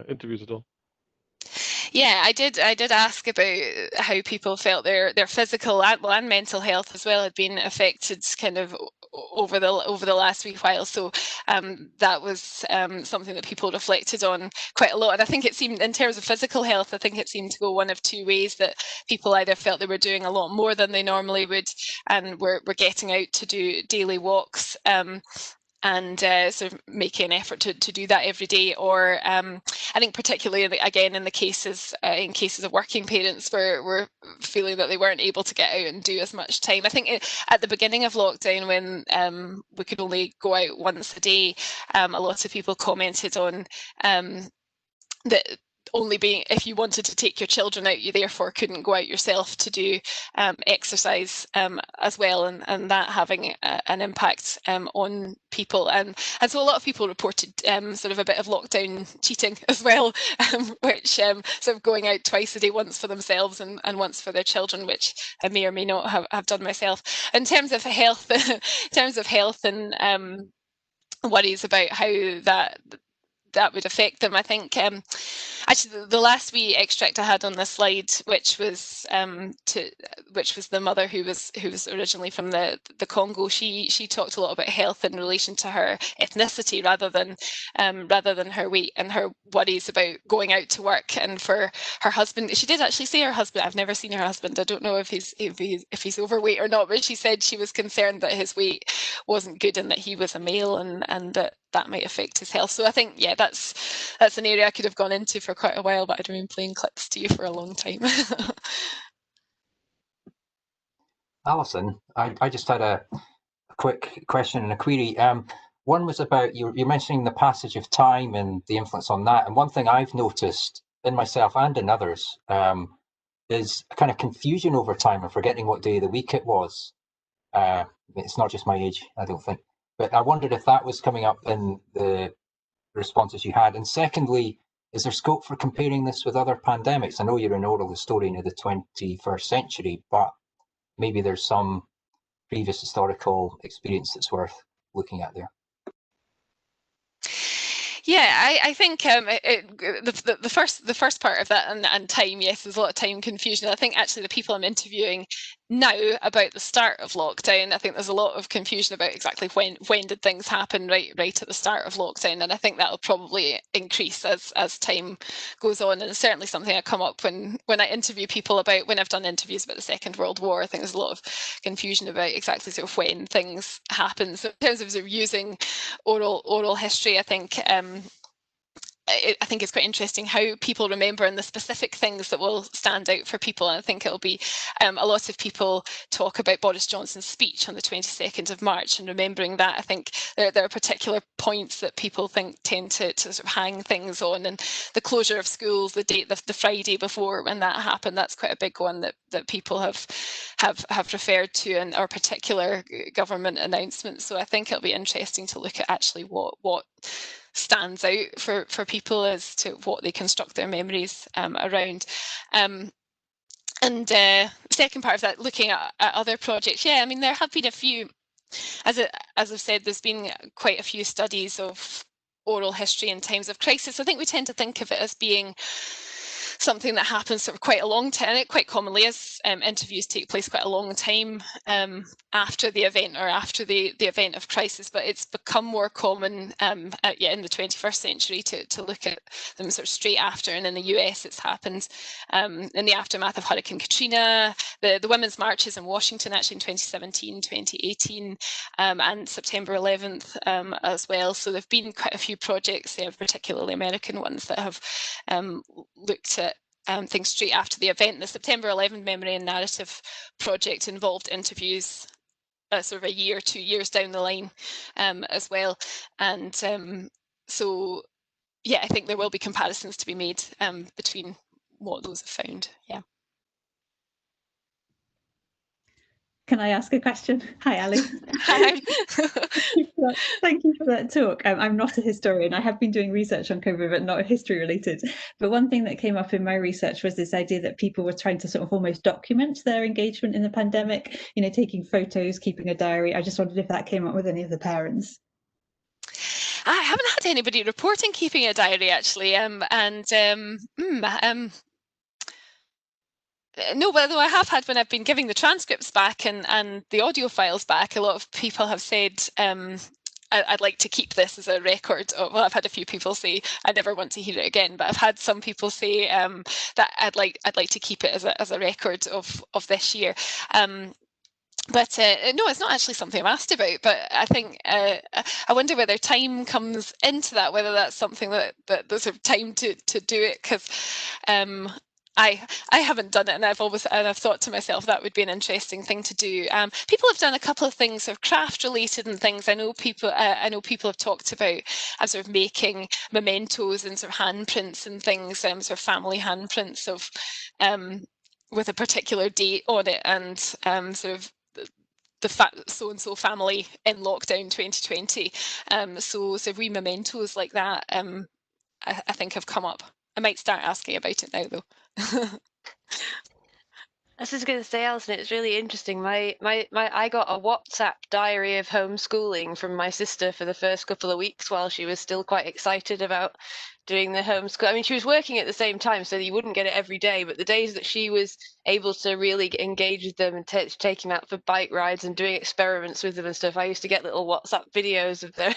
interviews at all? Yeah, I did ask about how people felt their physical and mental health as well had been affected kind of over the last wee while. So that was something that people reflected on quite a lot. And I think it seemed, in terms of physical health, I think it seemed to go one of two ways, that people either felt they were doing a lot more than they normally would and were getting out to do daily walks, and sort of making an effort to do that every day, or I think particularly again in cases of working parents were feeling that they weren't able to get out and do as much time. I think at the beginning of lockdown, when we could only go out once a day, a lot of people commented on that only being, if you wanted to take your children out, you therefore couldn't go out yourself to do exercise as well, and that having an impact on people. And so a lot of people reported sort of a bit of lockdown cheating as well, which sort of going out twice a day, once for themselves and once for their children, which I may or may not have done myself. In terms of health, and worries about how that would affect them, I think actually the last wee extract I had on this slide, which was the mother who was originally from the Congo, she talked a lot about health in relation to her ethnicity rather than her weight, and her worries about going out to work. And for her husband, she did actually say her husband, I've never seen her husband, I don't know if he's overweight or not, but she said she was concerned that his weight wasn't good and that he was a male, and that might affect his health. So I think, yeah, that's an area I could have gone into for quite a while, but I'd been playing clips to you for a long time. Alison, I just had a quick question and a query. One was about, you're mentioning the passage of time and the influence on that. And one thing I've noticed in myself and in others is a kind of confusion over time and forgetting what day of the week it was. It's not just my age, I don't think. But I wondered if that was coming up in the responses you had. And secondly, is there scope for comparing this with other pandemics? I know you're an oral historian of the 21st century, but maybe there's some previous historical experience that's worth looking at there. Yeah, I think the first part of that and time, yes, there's a lot of time confusion. I think actually the people I'm interviewing now about the start of lockdown, I think there's a lot of confusion about exactly when did things happen right at the start of lockdown, and I think that'll probably increase as time goes on. And it's certainly something I come up when I interview people about, when I've done interviews about the Second World War. I think there's a lot of confusion about exactly sort of when things happen. So in terms of sort of using oral history, I think it's quite interesting how people remember and the specific things that will stand out for people. And I think it'll be a lot of people talk about Boris Johnson's speech on the 22nd of March and remembering that. I think there are particular points that people tend to sort of hang things on, and the closure of schools, the Friday before when that happened, that's quite a big one that people have referred to, and our particular government announcements. So I think it'll be interesting to look at actually what stands out for people as to what they construct their memories around. And second part of that, looking at other projects, yeah, I mean, there have been a few, as I've said, there's been quite a few studies of oral history in times of crisis. I think we tend to think of it as being something that happens sort of quite a long time, and it quite commonly is. Interviews take place quite a long time after the event or after the event of crisis, but it's become more common in the 21st century to look at them sort of straight after. And in the US it's happened in the aftermath of Hurricane Katrina, the women's marches in Washington actually in 2017, 2018, and September 11th as well. So there've been quite a few projects there, particularly American ones, that have looked at things straight after the event. The September 11 Memory and Narrative project involved interviews sort of a year, 2 years down the line as well. And so, yeah, I think there will be comparisons to be made between what those have found. Yeah. Can I ask a question? Hi, Ali. Hi. Thank you for that talk. I'm not a historian. I have been doing research on COVID, but not history related. But one thing that came up in my research was this idea that people were trying to sort of almost document their engagement in the pandemic, you know, taking photos, keeping a diary. I just wondered if that came up with any of the parents. I haven't had anybody reporting keeping a diary, actually. No, but though I have had, when I've been giving the transcripts back and the audio files back, a lot of people have said, I'd like to keep this as a record. Well, I've had a few people say I never want to hear it again, but I've had some people say that I'd like to keep it as a record of this year. But no, it's not actually something I'm asked about. But I think I wonder whether time comes into that, whether that's something that there's sort of time to do it, because I haven't done it, and I've thought to myself that would be an interesting thing to do. People have done a couple of things, sort of craft related and things. I know people have talked about sort of making mementos and sort of handprints and things, sort of family handprints of with a particular date on it, and sort of the so-and-so family in lockdown 2020. So wee mementos like that, I think have come up. I might start asking about it now, though. I was just going to say, Alison, it's really interesting. I got a WhatsApp diary of homeschooling from my sister for the first couple of weeks while she was still quite excited about doing the homeschool. I mean, she was working at the same time, so you wouldn't get it every day, but the days that she was able to really engage with them and take them out for bike rides and doing experiments with them and stuff, I used to get little WhatsApp videos of their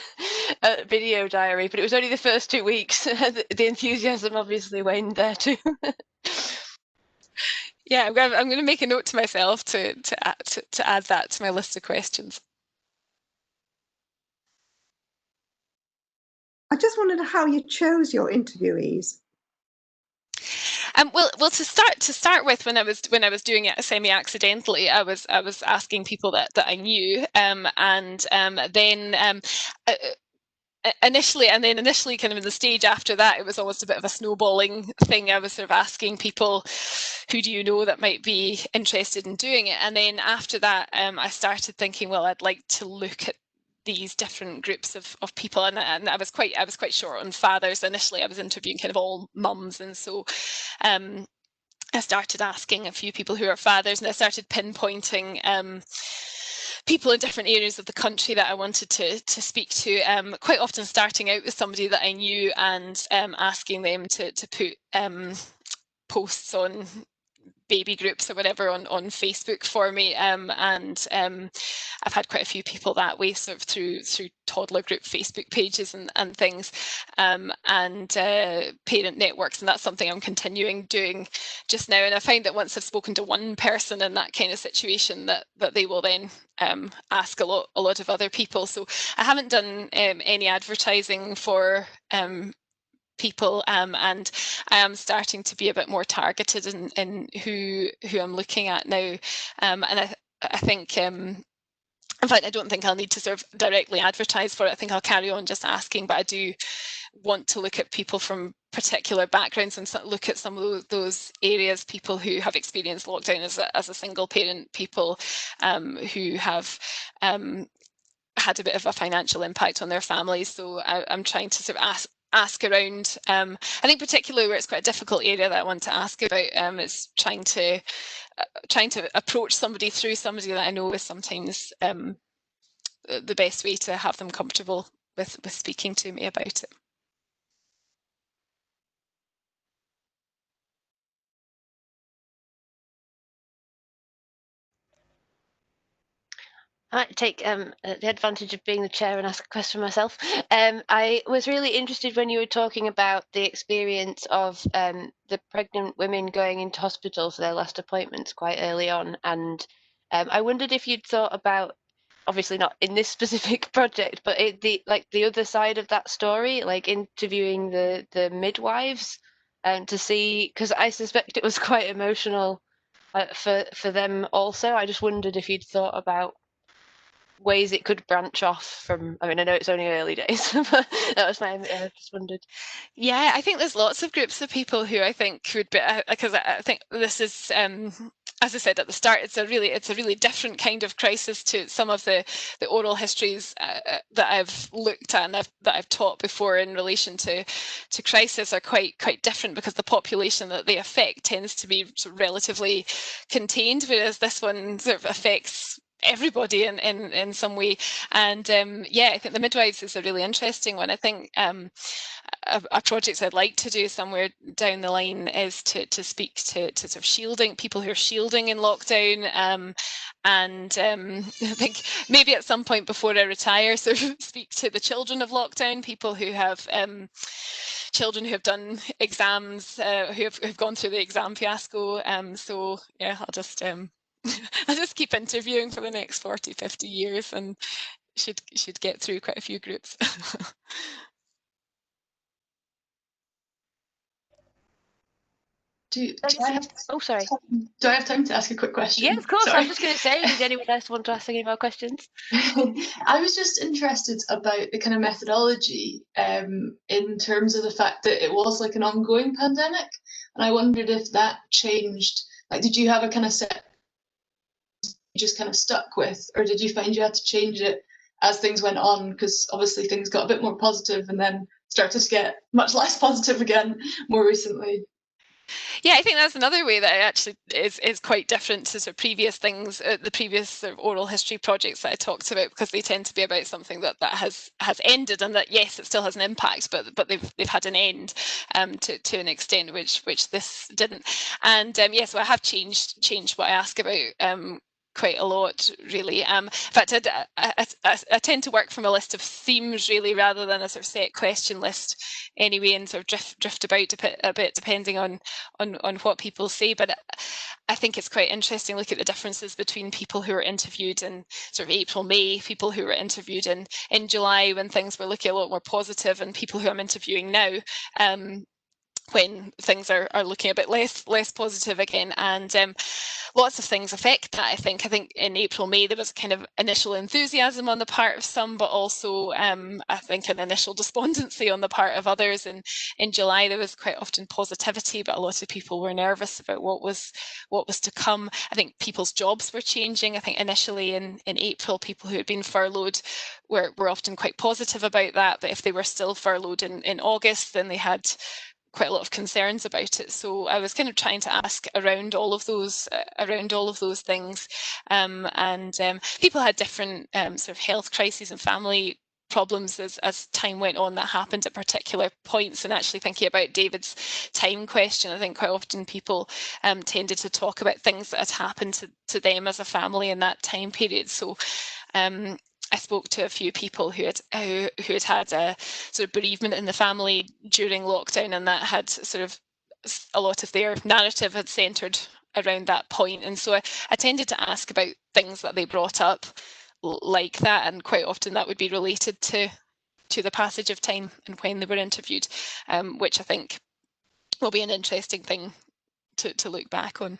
video diary, but it was only the first 2 weeks. The enthusiasm obviously waned there too. Yeah, I'm going to make a note to myself to add that to my list of questions. I just wondered how you chose your interviewees. Well, to start with, when I was doing it semi-accidentally, I was asking people that I knew, and then. Initially, kind of in the stage after that, it was almost a bit of a snowballing thing. I was sort of asking people, who do you know that might be interested in doing it? And then after that, I started thinking, well, I'd like to look at these different groups of people, and I was quite short on fathers initially. I was interviewing kind of all mums, and so I started asking a few people who are fathers, and I started pinpointing people in different areas of the country that I wanted to speak to, quite often starting out with somebody that I knew and asking them to put posts on baby groups or whatever on Facebook for me, and I've had quite a few people that way, sort of through toddler group Facebook pages and things, and parent networks, and that's something I'm continuing doing just now. And I find that once I've spoken to one person in that kind of situation, that they will then ask a lot of other people. So I haven't done any advertising for people, and I am starting to be a bit more targeted in who I'm looking at now, and I think in fact, I don't think I'll need to sort of directly advertise for it. I think I'll carry on just asking, but I do want to look at people from particular backgrounds and look at some of those areas, people who have experienced lockdown as a single parent, people who have had a bit of a financial impact on their families. So I'm trying to sort of ask around. I think particularly where it's quite a difficult area that I want to ask about is trying to approach somebody through somebody that I know is sometimes the best way to have them comfortable with speaking to me about it. I might take the advantage of being the chair and ask a question myself. I was really interested when you were talking about the experience of the pregnant women going into hospital for their last appointments quite early on, and I wondered if you'd thought about, obviously not in this specific project, but the other side of that story, like interviewing the midwives, to see, because I suspect it was quite emotional for them also. I just wondered if you'd thought about ways it could branch off from. I mean, I know it's only early days, but that was my. I just wondered. Yeah, I think there's lots of groups of people who I think would be, because I think this is. as I said at the start, it's a really different kind of crisis to some of the oral histories that I've looked at and that I've taught before in relation to crisis are quite different, because the population that they affect tends to be sort of relatively contained, whereas this one sort of affects everybody in some way. And yeah, I think the midwives is a really interesting one. I think a project I'd like to do somewhere down the line is to speak to sort of shielding, people who are shielding in lockdown, and I think maybe at some point before I retire, sort of speak to the children of lockdown, people who have children who have done exams, who have gone through the exam fiasco. So yeah, I'll just keep interviewing for the next 40-50 years, and should get through quite a few groups. Do I have sorry. Do I have time to ask a quick question? Yeah, of course. Sorry. I was just going to say, did anyone else want to ask any more questions? I was just interested about the kind of methodology in terms of the fact that it was like an ongoing pandemic, and I wondered if that changed. Like, did you have a kind of set you just kind of stuck with, or did you find you had to change it as things went on? Because obviously things got a bit more positive and then started to get much less positive again more recently. Yeah, I think that's another way that it actually is quite different to sort of previous things, the previous sort of oral history projects that I talked about, because they tend to be about something that has ended, and that yes, it still has an impact, but they've had an end to an extent which this didn't. And yes, so I have changed what I ask about quite a lot, really. In fact, I tend to work from a list of themes, really, rather than a sort of set question list anyway, and sort of drift about a bit depending on what people say. But I think it's quite interesting, look at the differences between people who were interviewed in sort of April, May, people who were interviewed in July when things were looking a lot more positive, and people who I'm interviewing now, when things are looking a bit less positive again. And lots of things affect that. I think in April, May, there was a kind of initial enthusiasm on the part of some, but also I think an initial despondency on the part of others. And in July, there was quite often positivity, but a lot of people were nervous about what was to come. I think people's jobs were changing. I think initially in April, people who had been furloughed were often quite positive about that. But if they were still furloughed in August, then they had quite a lot of concerns about it. So I was kind of trying to ask around all of those things, and people had different sort of health crises and family problems as time went on that happened at particular points. And actually thinking about David's time question, I think quite often people tended to talk about things that had happened to them as a family in that time period. So I spoke to a few people who had a sort of bereavement in the family during lockdown, and that had sort of a lot of their narrative had centred around that point. And so I tended to ask about things that they brought up like that, and quite often that would be related to the passage of time and when they were interviewed, which I think will be an interesting thing to look back on.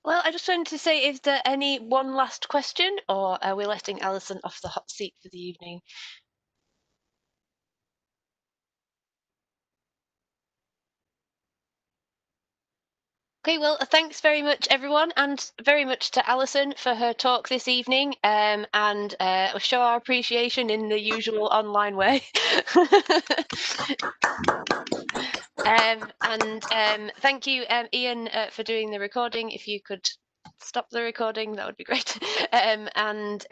Well, I just wanted to say, is there any one last question, or are we letting Alison off the hot seat for the evening? Okay, well, thanks very much, everyone, and very much to Alison for her talk this evening, and we'll show our appreciation in the usual online way. And thank you, Ian, for doing the recording. If you could stop the recording, that would be great. And